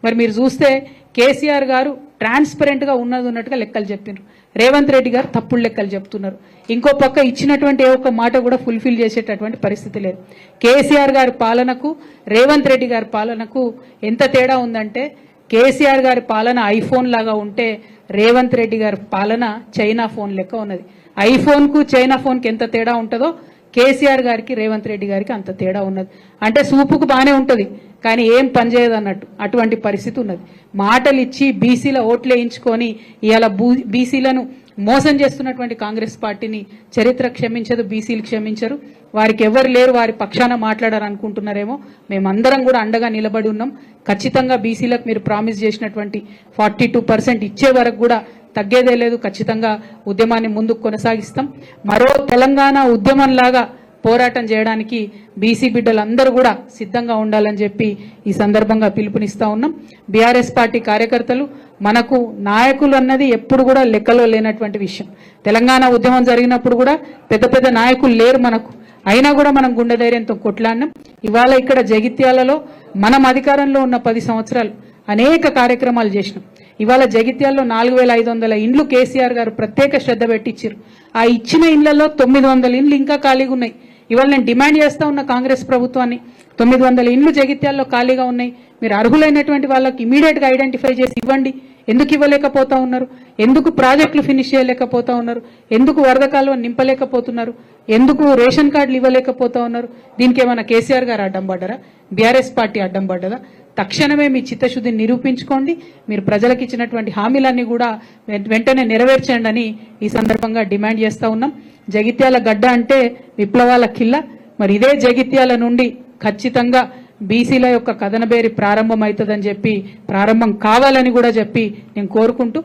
మరి మీరు చూస్తే కేసీఆర్ గారు ట్రాన్స్పరెంట్గా ఉన్నట్టుగా లెక్కలు చెప్పినారు, రేవంత్ రెడ్డి గారు తప్పుడు లెక్కలు చెప్తున్నారు. ఇంకో పక్క ఇచ్చినటువంటి ఏ ఒక్క మాట కూడా ఫుల్ఫిల్ చేసేటటువంటి పరిస్థితి లేదు. కేసీఆర్ గారి పాలనకు రేవంత్ రెడ్డి గారి పాలనకు ఎంత తేడా ఉందంటే, కేసీఆర్ గారి పాలన ఐఫోన్ లాగా ఉంటే రేవంత్ రెడ్డి గారి పాలన చైనా ఫోన్ లెక్క ఉన్నది. ఐఫోన్కు చైనా ఫోన్కి ఎంత తేడా ఉంటుందో కేసీఆర్ గారికి రేవంత్ రెడ్డి గారికి అంత తేడా ఉన్నది. అంటే సూపుకు బాగానే ఉంటుంది కానీ ఏం పనిచేయదు అన్నట్టు అటువంటి పరిస్థితి ఉన్నది. మాటలు ఇచ్చి బీసీల ఓట్లు వేయించుకొని ఇవాళ బీసీలను మోసం చేస్తున్నటువంటి కాంగ్రెస్ పార్టీని చరిత్ర క్షమించదు, బీసీలు క్షమించరు. వారికి ఎవరు లేరు, వారి పక్షాన మాట్లాడారు అనుకుంటున్నారేమో. మేమందరం కూడా అండగా నిలబడి ఉన్నాం. ఖచ్చితంగా బీసీలకు మీరు ప్రామిస్ చేసినటువంటి 42% ఇచ్చే వరకు కూడా తగ్గేదే లేదు. ఖచ్చితంగా ఉద్యమాన్ని ముందుకు కొనసాగిస్తాం. మరో తెలంగాణ ఉద్యమంలాగా పోరాటం చేయడానికి బీసీ బిడ్డలందరూ కూడా సిద్ధంగా ఉండాలని చెప్పి ఈ సందర్భంగా పిలుపునిస్తా ఉన్నాం. బీఆర్ఎస్ పార్టీ కార్యకర్తలు, మనకు నాయకులు అన్నది ఎప్పుడు కూడా లెక్కలో లేనటువంటి విషయం. తెలంగాణ ఉద్యమం జరిగినప్పుడు కూడా పెద్ద పెద్ద నాయకులు లేరు మనకు, అయినా కూడా మనం గుండె ధైర్యంతో కొట్లాడినాం. ఇవాళ ఇక్కడ జగిత్యాలలో మనం అధికారంలో ఉన్న 10 సంవత్సరాలు అనేక కార్యక్రమాలు చేసినాం. ఇవాళ జగిత్యాల్లో 4500 ఇండ్లు కేసీఆర్ గారు ప్రత్యేక శ్రద్ధ పెట్టించారు. ఆ ఇచ్చిన ఇండ్లలో 900 ఇండ్లు ఇంకా ఖాళీగా ఉన్నాయి. ఇవాళ నేను డిమాండ్ చేస్తా ఉన్న కాంగ్రెస్ ప్రభుత్వాన్ని, 900 ఇండ్లు జగిత్యాల్లో ఖాళీగా ఉన్నాయి, మీరు అర్హులైనటువంటి వాళ్ళకి ఇమీడియట్గా ఐడెంటిఫై చేసి ఇవ్వండి. ఎందుకు ఇవ్వలేకపోతా ఉన్నారు? ఎందుకు ప్రాజెక్టులు ఫినిష్ చేయలేకపోతా ఉన్నారు? ఎందుకు వరద కాలువ నింపలేకపోతున్నారు? ఎందుకు రేషన్ కార్డులు ఇవ్వలేకపోతా ఉన్నారు? దీనికి ఏమైనా కేసీఆర్ గారు అడ్డం పడ్డారా? బీఆర్ఎస్ పార్టీ అడ్డం పడ్డదా? తక్షణమే మీ చిత్తశుద్ధిని నిరూపించుకోండి. మీరు ప్రజలకు ఇచ్చినటువంటి హామీలన్నీ కూడా వెంటనే నెరవేర్చండి అని ఈ సందర్భంగా డిమాండ్ చేస్తా ఉన్నాం. జగిత్యాల గడ్డ అంటే విప్లవాల కిల్ల. మరి ఇదే జగిత్యాల నుండి ఖచ్చితంగా బీసీల యొక్క కథనబేరి ప్రారంభం అవుతుందని చెప్పి, ప్రారంభం కావాలని కూడా చెప్పి నేను కోరుకుంటూ